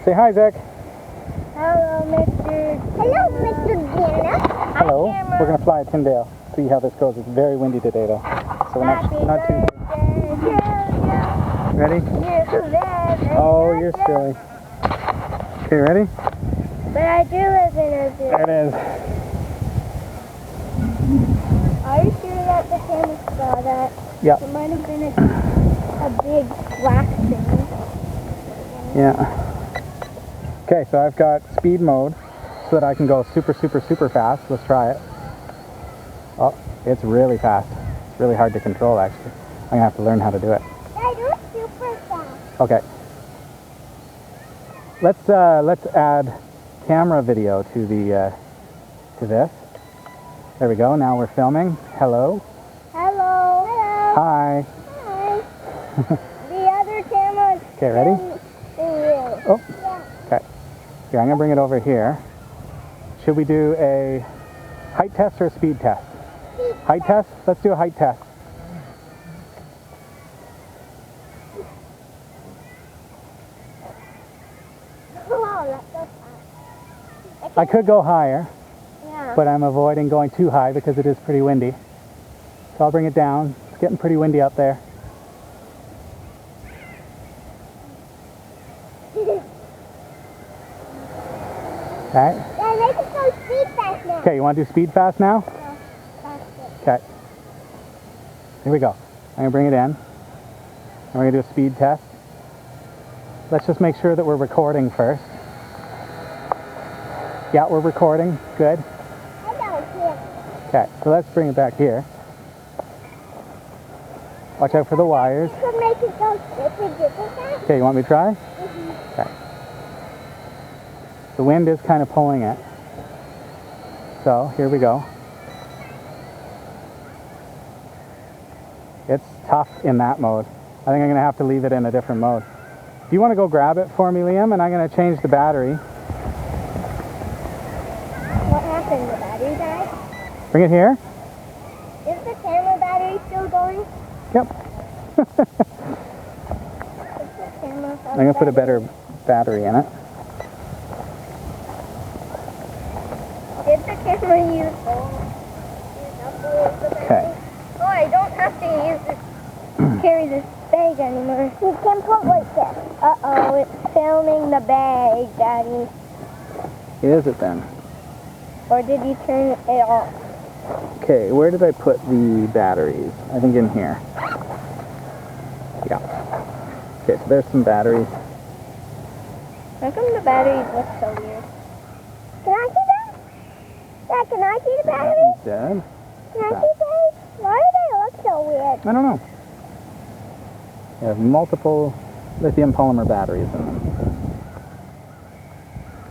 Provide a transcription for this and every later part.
Say hi, Zach. Hello, Mr. Dana. Hello. We're going to fly at Tyndale. See how this goes. It's very windy today, though. So we're not too... Ready? Oh, you're silly. Okay, ready? But I do live in a zoo. There it is. Are you sure that the camera saw that? Yeah. It might have been a big black thing. Yeah. Okay, so I've got speed mode so that I can go super, super, super fast. Let's try it. Oh, it's really fast. It's really hard to control, actually. I'm going to have to learn how to do it. I do it super fast. Okay. Let's add camera video to the to this. There we go. Now we're filming. Hello. Hello. Hello. Hi. Hi. The other camera is Okay, ready? Oh. Yeah. Okay. Here, I'm gonna bring it over here. Should we do a height test or a speed test? Height test? Let's do a height test. Wow, that's so fast. I could go higher, Yeah. but I'm avoiding going too high because it is pretty windy. So I'll bring it down. It's getting pretty windy out there. Okay. Yeah, they can go speed fast now. Okay, you want to do speed fast now? No, faster. Okay. Here we go. I'm going to bring it in. And we're going to do a speed test. Let's just make sure that we're recording first. Yeah, we're recording. Good. I don't care. Okay, so let's bring it back here. Watch out for the wires. You could make it go super fast. Okay, you want me to try? Okay. The wind is kind of pulling it. So, here we go. It's tough in that mode. I think I'm going to have to leave it in a different mode. Do you want to go grab it for me, Liam? And I'm going to change the battery. What happened? The battery died? Bring it here. Is the camera battery still going? Yep. Is the camera I'm going to put a better battery in it. Did the camera use up the battery? Okay. Oh, I don't have to use this, carry this bag anymore. You can put like this. Uh-oh, it's filming the bag, Daddy. Is it then? Or did you turn it off? Okay, where did I put the batteries? I think in here. Yeah. Okay, so there's some batteries. How come the batteries look so weird? Can I see that? Dad, can I see the batteries? Dead. Can I see batteries? Why do they look so weird? I don't know. They have multiple lithium polymer batteries in them.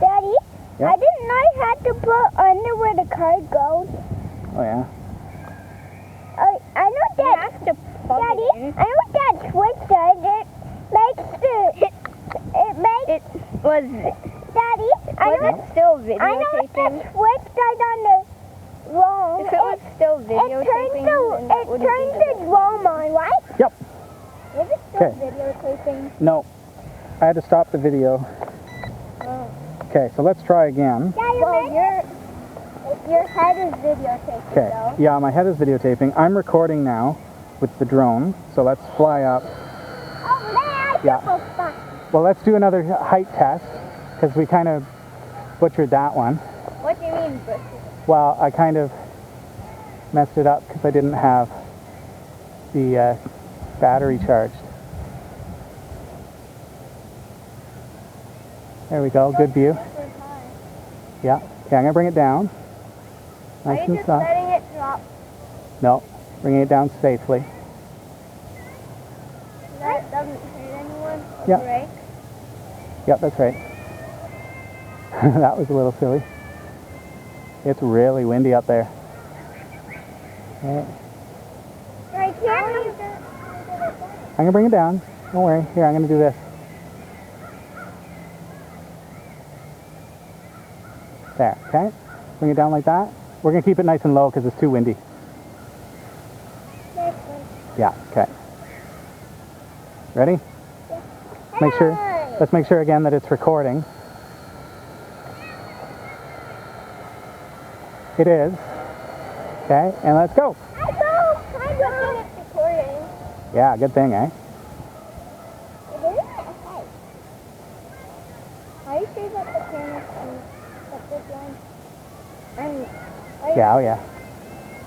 Daddy, Yeah? I didn't know you had to put under where the card goes. Oh yeah? I know that. You have to plug Daddy, it in. I know what that switch does. It was. Daddy, I know it's still videotaping. I know what that switch does on the roam. If it was still videotaping, then that it wouldn't turns be the roam on, right? Yep. Is it still Okay. videotaping? No. I had to stop the video. Oh. Okay, so let's try again. Daddy, well, your head is videotaping, Okay. though. Yeah, my head is videotaping. I'm recording now with the drone, so let's fly up. Oh, there! Yeah. Well, let's do another height test, because we kind of butchered that one. What do you mean, butcher? Well, I kind of messed it up because I didn't have the battery charged. There we go, good view. Yeah, okay, I'm going to bring it down. Are Nice you and just soft. letting it drop? No, bringing it down safely. That doesn't hurt anyone? Yeah. Right? Yep, that's right. That was a little silly. It's really windy up there. Okay. Right here? I'm going to bring it down. Don't worry. Here, I'm going to do this. There, okay? Bring it down like that. We're going to keep it nice and low because it's too windy. This one. Yeah, okay. Ready? Make sure Let's make sure again that it's recording. It is. Okay, and let's go. I know. It's recording. Yeah, good thing, eh? Okay. Are you sure that the camera's on this one? Yeah, oh yeah.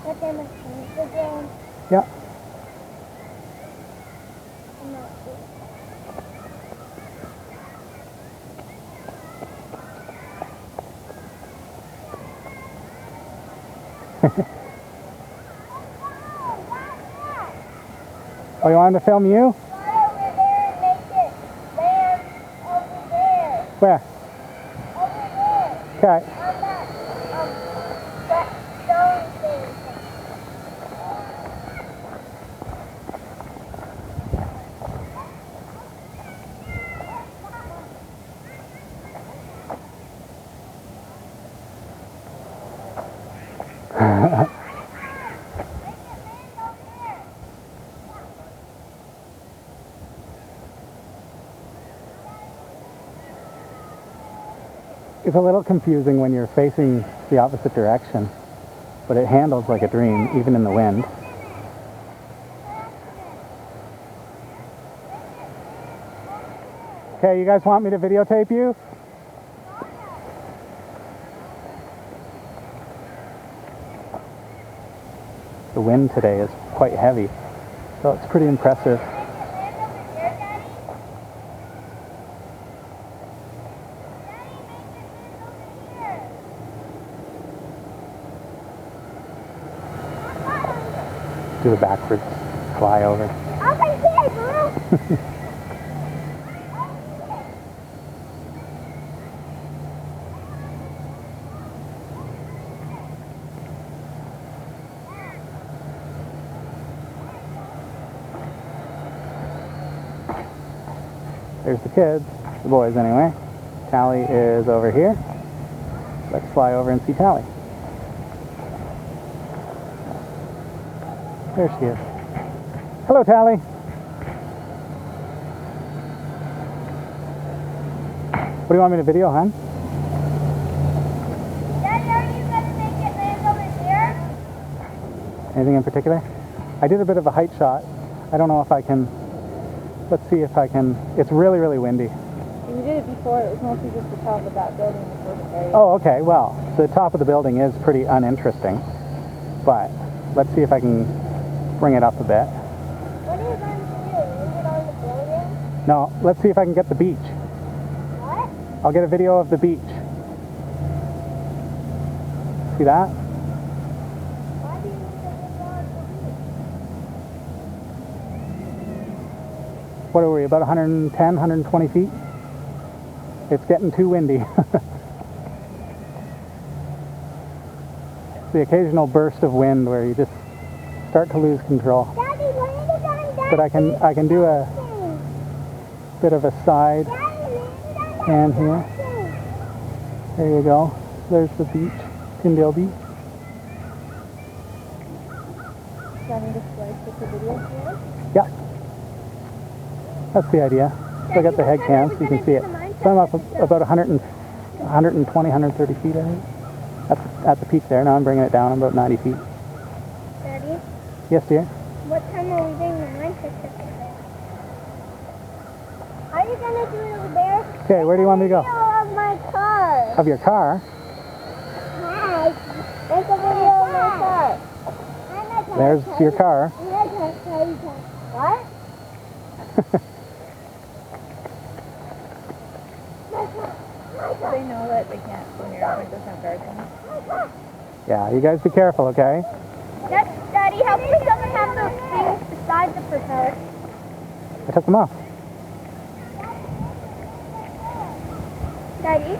The camera's on this one. Yeah. I'm not sure. Oh, you want him to film you? Fly over there and make it land over there. Where? Over there. Okay. On that stone thing. It's a little confusing when you're facing the opposite direction, but it handles like a dream, even in the wind. Okay, you guys want me to videotape you? The wind today is quite heavy, so it's pretty impressive. Do a backwards flyover. Okay, here, bro. There's the kids, the boys anyway. Tally is over here. Let's fly over and see Tally. There she is. Hello, Tally. What do you want me to video, hon? Daddy, are you going to make it land over here? Anything in particular? I did a bit of a height shot. I don't know if I can. Let's see if I can. It's really, really windy. You did it before. It was mostly just the top of that building before the area. Oh, okay. Well, the top of the building is pretty uninteresting. But let's see if I can bring it up a bit. What are you going to do? Leave it on the building? No, let's see if I can get the beach. What? I'll get a video of the beach. See that? Why do you need to leave it on the beach? What are we, about 110, 120 feet? It's getting too windy. The occasional burst of wind where you just start to lose control. Daddy, land it on that But I can do a thing. bit of a side Daddy, land it on that pan here. thing. There you go. There's the beach, Tyndale Beach. Do you want me to splice with the video here? Yeah. That's the idea. So I got the head cam so you can see it. So I'm up about 120, 130 feet, I think. At the peak there. Now I'm bringing it down about 90 feet. Daddy, Yes, dear? what time are we doing the mine picture? Are you going to do it over there? Okay, where do you want me to go? Video of my car. Of your car? Hi. There's a video of my car. There's your car. What? They know that they can't go near 100% garden. Yeah, you guys be careful, okay? Daddy, how come it doesn't have those things beside the propeller? I took them off. Daddy,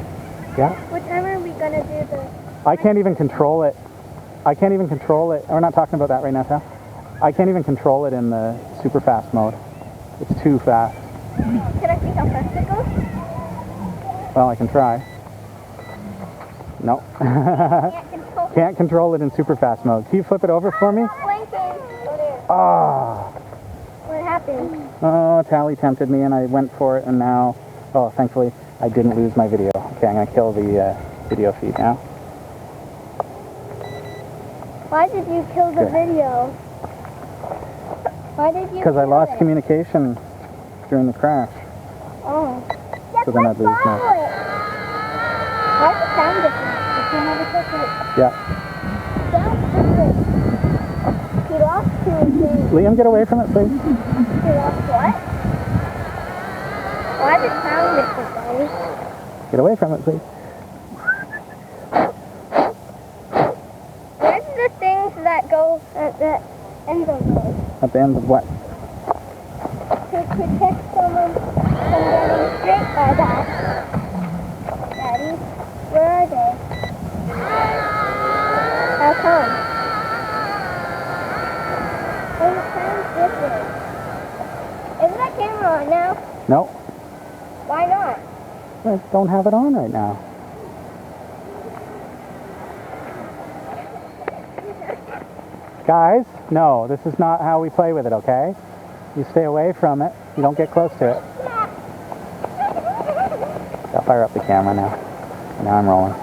Yeah? what time are we going to do the... I can't even control it. I can't even control it. We're not talking about that right now, Sam. I can't even control it in the super fast mode. It's too fast. Can I see how fast it goes? Well, I can try. No. Can't control. Can't control it in super fast mode. Can you flip it over for me? Blinking. Oh, there. Ah. What happened? Oh, Tally tempted me and I went for it and now Oh, thankfully I didn't lose my video. Okay, I'm going to kill the video feed now. Why did you kill the Okay. video? Why did you Because I kill lost it? communication during the crash. Oh. So then I'd lose my... Why does it sound different? You can't have a ticket. Yeah. Sounds different. He lost two things. Liam, get away from it, please. He lost what? Why does it sound different, Daddy? Get away from it, please. Where's the things that go at the end of those? At the end of what? To protect someone from getting straight by that. Daddy, where are they? How come? It sounds different. Is that camera on now? No. Why not? I don't have it on right now. Guys, no, this is not how we play with it, okay? You stay away from it. You don't get close to it. I'll fire up the camera now. Now I'm rolling.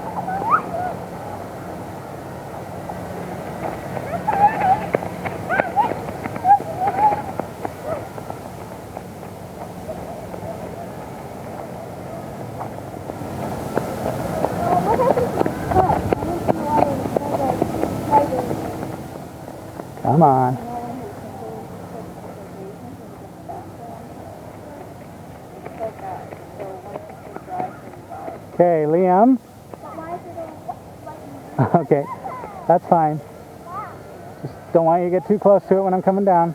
What happened to the truck? I don't know why it was like Come on. Okay, Liam. Okay, that's fine. Just don't want you to get too close to it when I'm coming down.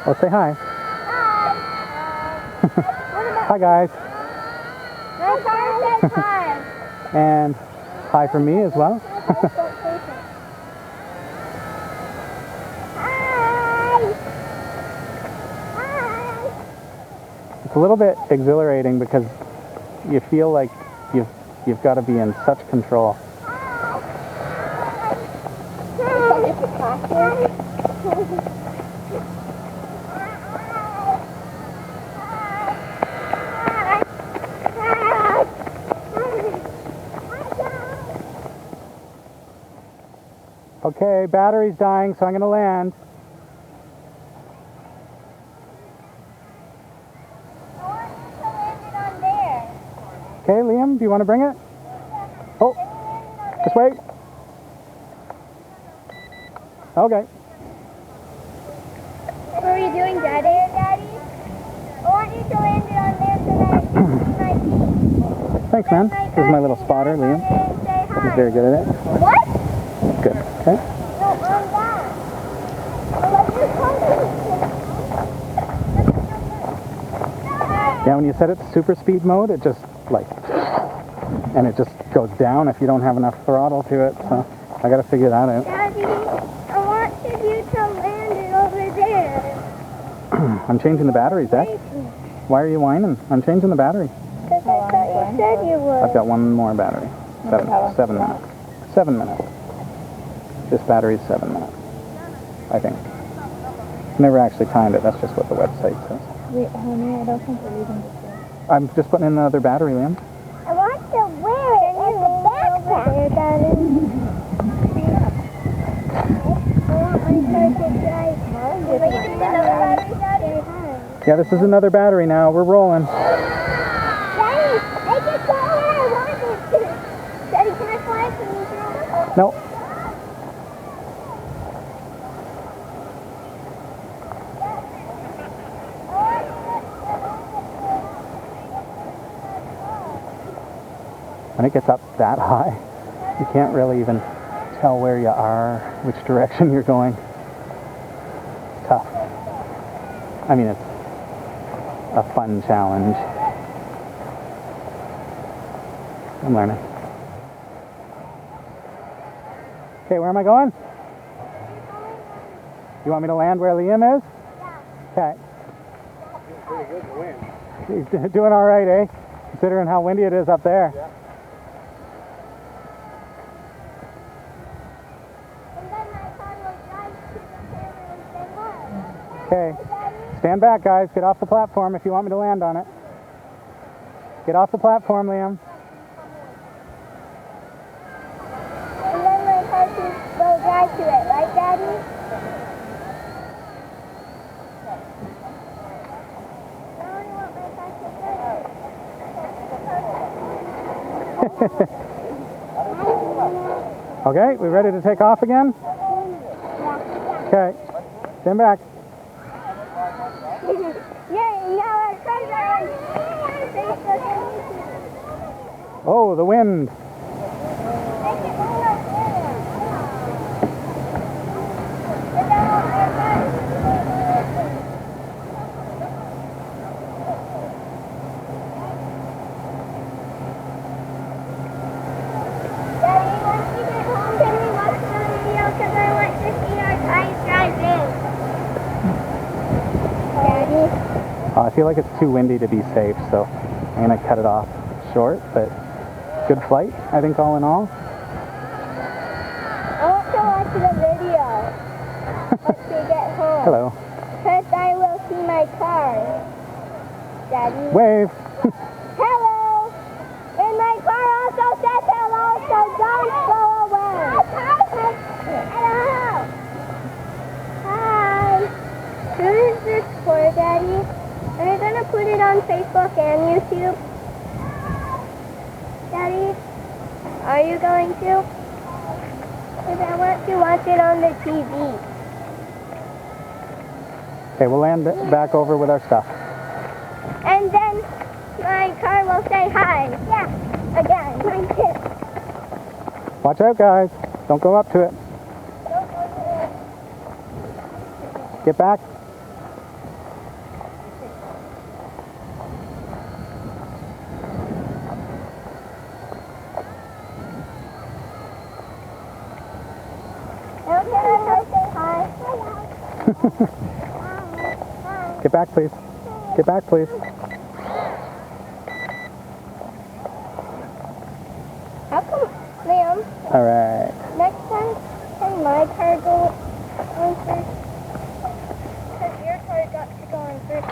Oh, say hi. Hi, guys. No, Connor says hi. And hi from me as well. It's a little bit exhilarating because you feel like you've got to be in such control. Okay, battery's dying, so I'm going to land. Okay, Liam, do you want to bring it? Oh, just wait. Okay. What are you doing, Daddy? Daddy? I want you to land it on there so that I can Thanks, man. This is my little spotter, Liam. He's very good at it. What? Good. Okay. No, on that. Let me come. Yeah, when you set it to super speed mode, it just and it just goes down if you don't have enough throttle to it. So I got to figure that out. Daddy, I want you to land it over there. I'm changing the batteries, Zach. Why are you whining? I'm changing the battery. Because I thought you said you would. I've got one more battery. 7 minutes. 7 minutes. This battery's 7 minutes, I think. Never actually timed it. That's just what the website says. Wait, honey, I don't think we're leaving this way. I'm just putting in another battery, Liam. I want to wear it as a backpack. There, Daddy. I want my car to drive. Are you doing another battery, Daddy? Yeah, this is another battery now. We're rolling. Daddy, I just got where I wanted to. Daddy, can I fly from you? No. When it gets up that high, you can't really even tell where you are, which direction you're going. It's tough. I mean, it's a fun challenge. I'm learning. Okay, where am I going? You want me to land where Liam is? Yeah. Okay. Pretty good in the wind. He's doing all right, eh? Considering how windy it is up there. Yeah. And then my Okay. Stand back, guys. Get off the platform if you want me to land on it. Get off the platform, Liam. And then my car can go drive to it, right, Daddy? I only want my car to drive. Okay, we ready to take off again? Okay. Stand back. Yeah, now our cars are on Facebook and YouTube. Oh, the wind. Make it move up there. And then our cars. Daddy, once we get home, can we watch the video? Because I want to see our cars driving. Daddy? I feel like it's too windy to be safe, so I'm going to cut it off short, but good flight, I think, all in all. I want to watch the video once we get home. Hello. Because I will see my car. Daddy? Wave. Hello! And my car also says hello, so don't go away. Hello! Hi! Who is this for, Daddy? Are you gonna put it on Facebook and YouTube? Daddy? Are you going to? Because I want to watch it on the TV. Okay, we'll land back over with our stuff. And then my car will say hi. Yeah. Again, like this. Watch out, guys. Don't go up to it. Get back. Okay, I'll say hi. Get back, please. Get back, please. How come, Liam, All right. next time can my car go on first? Because your car got to go on first.